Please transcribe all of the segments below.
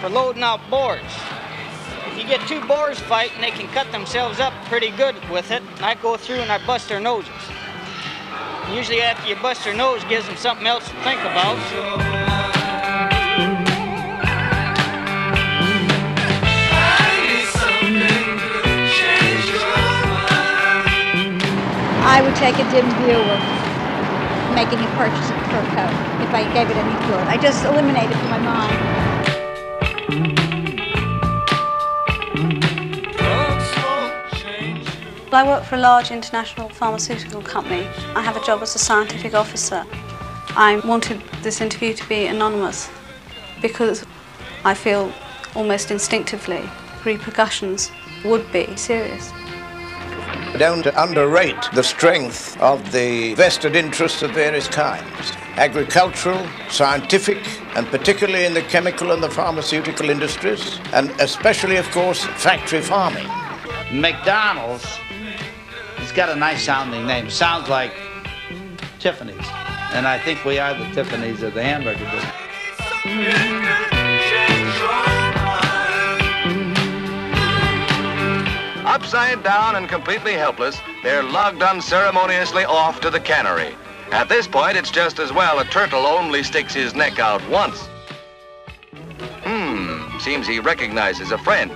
for loading out boars. If you get two boars fighting, they can cut themselves up pretty good with it. And I go through and I bust their noses. Usually after you bust their nose, gives them something else to think about. I would take a dim view of making a purchase of a fur coat if I gave it any thought. I just eliminate it from my mind. I work for a large international pharmaceutical company. I have a job as a scientific officer. I wanted this interview to be anonymous because I feel almost instinctively repercussions would be serious. Don't underrate the strength of the vested interests of various kinds. Agricultural, scientific, and particularly in the chemical and the pharmaceutical industries, and especially, of course, factory farming. McDonald's, it's got a nice sounding name. It sounds like Tiffany's. And I think we are the Tiffany's of the hamburger business. Upside down and completely helpless, they're lugged unceremoniously off to the cannery. At this point, it's just as well a turtle only sticks his neck out once. Seems he recognizes a friend.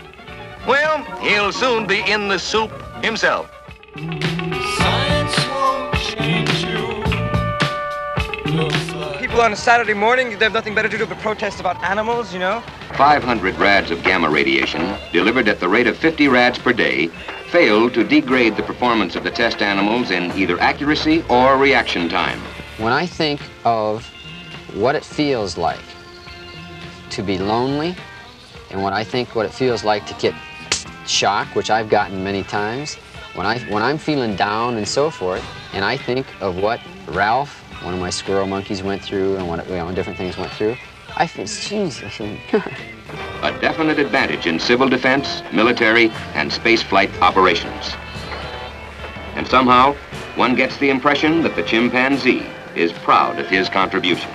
Well, he'll soon be in the soup himself. Science won't change you. People on a Saturday morning, they have nothing better to do but protest about animals, you know? 500 rads of gamma radiation, delivered at the rate of 50 rads per day, failed to degrade the performance of the test animals in either accuracy or reaction time. When I think of what it feels like to be lonely, and when I think what it feels like to get shock, which I've gotten many times, when I'm feeling down and so forth, and I think of what Ralph, one of my squirrel monkeys, went through, and what different things went through, I feel, Jesus. A definite advantage in civil defense, military, and spaceflight operations. And somehow, one gets the impression that the chimpanzee is proud of his contribution.